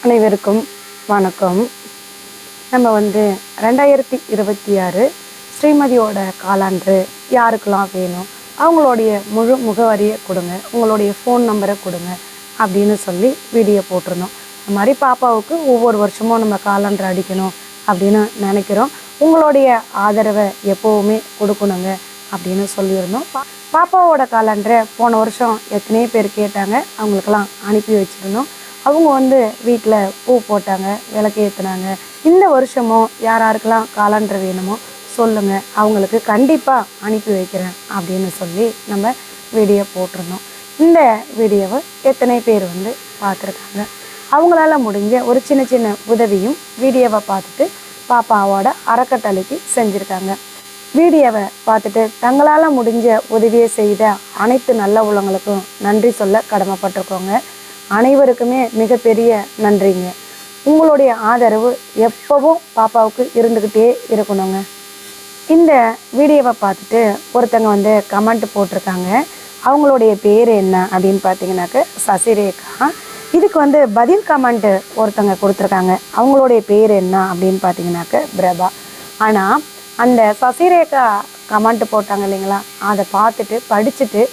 அனைவருக்கும் வணக்கம். நம்ம 2026 ஸ்ரீமதியோட காலாண்டு யாருக்கெல்லாம் வேணும், அவங்களுடைய முழு முகவரியை கொடுங்க, உங்களுடைய ஃபோன் நம்பரை கொடுங்க அப்படின்னு சொல்லி வீடியோ போட்டிருந்தோம். இந்த மாதிரி பாப்பாவுக்கு ஒவ்வொரு வருஷமும் நம்ம காலாண்டு அடிக்கணும் அப்படின்னு நினைக்கிறோம். உங்களுடைய ஆதரவை எப்போவுமே கொடுக்கணுங்க அப்படின்னு சொல்லியிருந்தோம். பாப்பாவோட காலாண்டரை போன வருஷம் எத்தனையோ பேர் கேட்டாங்க, அவங்களுக்கெல்லாம் அனுப்பி வச்சுருந்தோம். அவங்க வீட்டில் பூ போட்டாங்க, விளக்கு ஏற்றுனாங்க. இந்த வருஷமும் யாராருக்கெல்லாம் காலாண்டர் வேணுமோ சொல்லுங்கள், அவங்களுக்கு கண்டிப்பாக அனுப்பி வைக்கிறேன் அப்படின்னு சொல்லி நம்ம வீடியோ போட்டிருந்தோம். இந்த வீடியோவை எத்தனை பேர் பார்த்துருக்காங்க. அவங்களால முடிஞ்ச ஒரு சின்ன சின்ன உதவியும் வீடியோவை பார்த்துட்டு பாப்பாவோட அறக்கட்டளைக்கு செஞ்சுருக்காங்க. வீடியோவை பார்த்துட்டு தங்களால் முடிஞ்ச உதவியை செய்த அனைத்து நல்ல உள்ளவங்களுக்கும் நன்றி சொல்ல கடமைப்பட்டிருக்கோங்க. அனைவருக்குமே மிகப்பெரிய நன்றிங்க. உங்களுடைய ஆதரவு எப்பவும் பாப்பாவுக்கு இருந்துக்கிட்டே இருக்கணுங்க. இந்த வீடியோவை பார்த்துட்டு ஒருத்தங்க கமெண்ட் போட்டிருக்காங்க. அவங்களுடைய பேர் என்ன அப்படின்னு பார்த்தீங்கன்னாக்க சசிரேகா. இதுக்கு பதில் கமெண்ட் ஒருத்தங்க கொடுத்துருக்காங்க. அவங்களுடைய பேர் என்ன அப்படின்னு பார்த்தீங்கன்னாக்க பிரபா. ஆனால் அந்த சசிரேகா கமெண்ட் போட்டாங்க இல்லைங்களா, அதை பார்த்துட்டு படிச்சுட்டு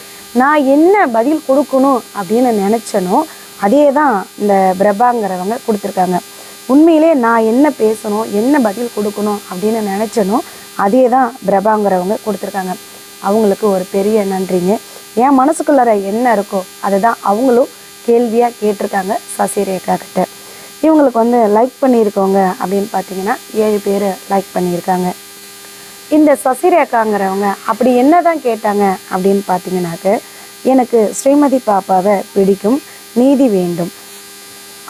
நான் என்ன பதில் கொடுக்கணும் அப்படின்னு நினச்சனோ அதே தான் இந்த பிரபாங்கிறவங்க கொடுத்துருக்காங்க. உண்மையிலே நான் என்ன பேசணும், என்ன பதில் கொடுக்கணும் அப்படின்னு நினச்சனோ அதே தான் பிரபாங்கிறவங்க கொடுத்துருக்காங்க. அவங்களுக்கு ஒரு பெரிய நன்றிங்க. என் மனசுக்குள்ளார என்ன இருக்கோ அதை தான் அவங்களும் கேள்வியாக கேட்டிருக்காங்க சசிரேகா கிட்ட. இவங்களுக்கு லைக் பண்ணியிருக்கோங்க அப்படின்னு பார்த்தீங்கன்னா 7 பேர் லைக் பண்ணியிருக்காங்க. இந்த சசிரேகாங்கிறவங்க அப்படி என்ன தான் கேட்டாங்க அப்படின்னு பார்த்தீங்கன்னாக்க, எனக்கு ஸ்ரீமதி பாப்பாவை பிடிக்கும், நீதி வேண்டும்,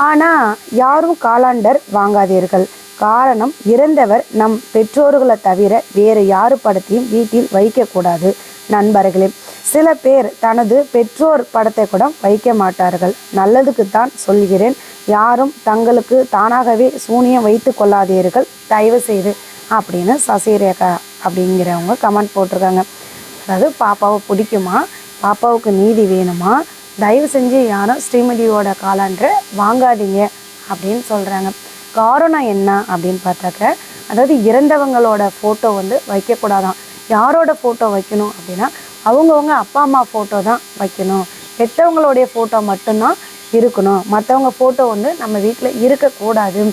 ஆனால் யாரும் காலாண்டர் வாங்காதீர்கள். காரணம், இறந்தவர் நம் பெற்றோர்களை தவிர வேறு யாரு படத்தையும் வீட்டில் வைக்கக்கூடாது. நண்பர்களே, சில பேர் தனது பெற்றோர் படத்தை கூட வைக்க மாட்டார்கள். நல்லதுக்குத்தான் சொல்கிறேன். யாரும் தங்களுக்கு தானாகவே சூனியம் வைத்து கொள்ளாதீர்கள் தயவு செய்து அப்படின்னு சசிரேகா அப்படிங்கிறவங்க கமெண்ட் போட்டிருக்காங்க. அதாவது பாப்பாவை பிடிக்குமா, பாப்பாவுக்கு நீதி வேணுமா, தயவு செஞ்சு யாரும் ஸ்ரீமதியோட காலாண்டரை வாங்காதீங்க அப்படின்னு சொல்கிறாங்க. காரணம் என்ன அப்படின்னு பார்த்தாக்க, அதாவது இறந்தவங்களோட ஃபோட்டோ வைக்கக்கூடாதான். யாரோட ஃபோட்டோ வைக்கணும் அப்படின்னா அவங்கவுங்க அப்பா அம்மா ஃபோட்டோ தான் வைக்கணும். பெற்றவங்களுடைய ஃபோட்டோ மட்டும்தான் இருக்கணும். மற்றவங்க ஃபோட்டோ நம்ம வீட்டில் இருக்கக்கூடாது.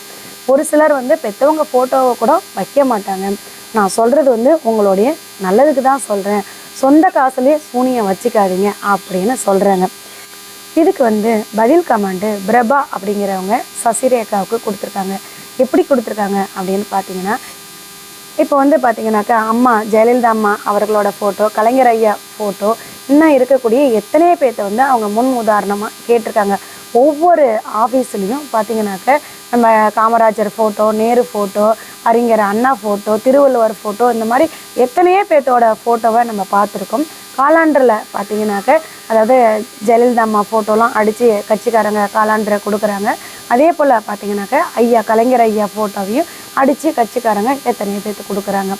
ஒரு சிலர் பெற்றவங்க ஃபோட்டோவை கூட வைக்க மாட்டாங்க. நான் சொல்கிறது உங்களுடைய நல்லதுக்கு தான் சொல்கிறேன். சொந்த காசுலேயே சூனியம் வச்சுக்காதீங்க அப்படின்னு சொல்கிறாங்க. இதுக்கு பதில் கமெண்ட் பிரபா அப்படிங்கிறவங்க சசிரேகாவுக்கு கொடுத்துருக்காங்க. எப்படி கொடுத்துருக்காங்க அப்படின்னு பார்த்தீங்கன்னா, இப்போ பார்த்தீங்கன்னாக்கா அம்மா ஜெயலலிதா அம்மா அவர்களோட ஃபோட்டோ, கலைஞர் ஐயா ஃபோட்டோ, இன்னும் இருக்கக்கூடிய எத்தனையோ பேர்த்த அவங்க முன் உதாரணமாக கேட்டிருக்காங்க. ஒவ்வொரு ஆஃபீஸ்லேயும் பார்த்தீங்கன்னாக்க நம்ம காமராஜர் ஃபோட்டோ, நேரு ஃபோட்டோ, அறிஞர் அண்ணா ஃபோட்டோ, திருவள்ளுவர் ஃபோட்டோ, இந்த மாதிரி எத்தனையோ பேர்த்தோட ஃபோட்டோவை நம்ம பார்த்துருக்கோம். காலாண்டரில் பார்த்தீங்கன்னாக்க, அதாவது ஜெயலலிதா அம்மா ஃபோட்டோலாம் அடித்து கட்சிக்காரங்க காலாண்டரை கொடுக்குறாங்க. அதே போல் பார்த்தீங்கன்னாக்க ஐயா கலைஞர் ஐயா ஃபோட்டோவையும் அடித்து கட்சிக்காரங்க எத்தனையோ பேர்த்து கொடுக்குறாங்க.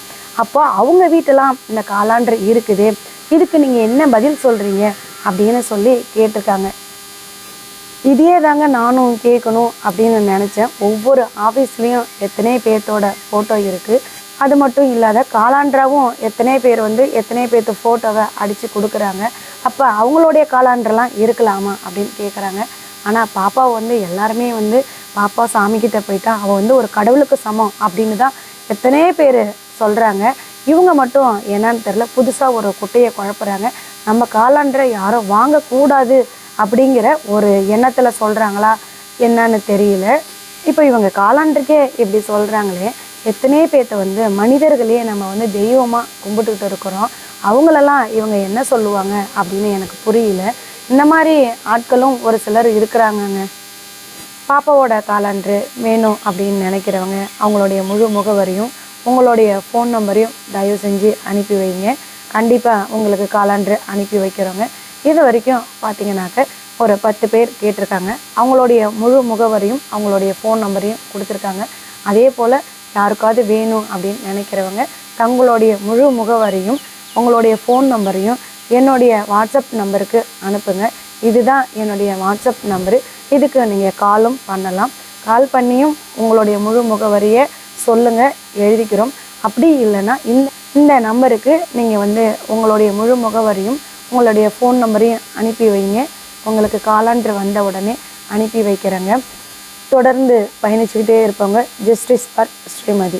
அப்போ அவங்க வீட்டெல்லாம் இந்த காலாண்டர் இருக்குது, இதுக்கு நீங்கள் என்ன பதில் சொல்கிறீங்க அப்படின்னு சொல்லி கேட்டிருக்காங்க. இதே தாங்க நானும் கேட்கணும் அப்படின்னு நினச்சேன். ஒவ்வொரு ஆஃபீஸ்லேயும் எத்தனை பேர்த்தோட ஃபோட்டோ இருக்குது. அது மட்டும் இல்லாத காலாண்டராகவும் எத்தனை பேர் எத்தனை பேர்த்து ஃபோட்டோவை அடித்து கொடுக்குறாங்க. அப்போ அவங்களுடைய காலாண்டரெலாம் இருக்கலாமா அப்படின்னு கேட்குறாங்க. ஆனால் பாப்பாவை எல்லாருமே பாப்பா சாமிக்கிட்ட போயிட்டா அவள் ஒரு கடவுளுக்கு சமம் அப்படின்னு தான் எத்தனை பேர் சொல்கிறாங்க. இவங்க மட்டும் என்னன்னு தெரில, புதுசாக ஒரு குட்டையை குழப்புறாங்க. நம்ம காலாண்டரை யாரும் வாங்கக்கூடாது அப்படிங்கிற ஒரு எண்ணத்தில் சொல்கிறாங்களா என்னன்னு தெரியல. இப்போ இவங்க காலாண்டருக்கே இப்படி சொல்கிறாங்களே, எத்தனையோ பேர்த்த மனிதர்களே நம்ம தெய்வமாக கும்பிட்டுக்கிட்டு இருக்கிறோம். அவங்களெல்லாம் இவங்க என்ன சொல்லுவாங்க அப்படின்னு எனக்கு புரியல. இந்த மாதிரி ஆட்களும் ஒரு சிலர் இருக்கிறாங்கங்க. பாப்பாவோட காலாண்டரு வேணும் அப்படின்னு நினைக்கிறவங்க அவங்களுடைய முழு முகவரியும் உங்களுடைய ஃபோன் நம்பரையும் தயவு செஞ்சு அனுப்பி வைங்க. கண்டிப்பாக உங்களுக்கு காலாண்டரு அனுப்பி வைக்கிறவங்க. இது வரைக்கும் பார்த்தீங்கன்னாக்க ஒரு 10 பேர் கேட்டிருக்காங்க. அவங்களுடைய முழு முகவரியும் அவங்களுடைய ஃபோன் நம்பரையும் கொடுத்துருக்காங்க. அதே போல் யாருக்காவது வேணும் அப்படின்னு நினைக்கிறவங்க தங்களுடைய முழு முகவரியும் உங்களுடைய ஃபோன் நம்பரையும் என்னுடைய வாட்ஸ்அப் நம்பருக்கு அனுப்புங்க. இதுதான் என்னுடைய வாட்ஸ்அப் நம்பரு. இதுக்கு நீங்கள் காலும் பண்ணலாம். கால் பண்ணியும் உங்களுடைய முழு முகவரியை சொல்லுங்கள், எழுதிக்கிறோம். அப்படி இல்லைன்னா இந்த நம்பருக்கு நீங்கள் வந்து உங்களுடைய முழு முகவரியும் உங்களுடைய ஃபோன் நம்பரையும் அனுப்பி வைங்க. உங்களுக்கு காலாண்டு வந்த உடனே அனுப்பி வைக்கிறேங்க. தொடர்ந்து பயணிச்சுக்கிட்டே இருப்பவங்க ஜஸ்டிஸ் ஃபார் ஸ்ரீமதி.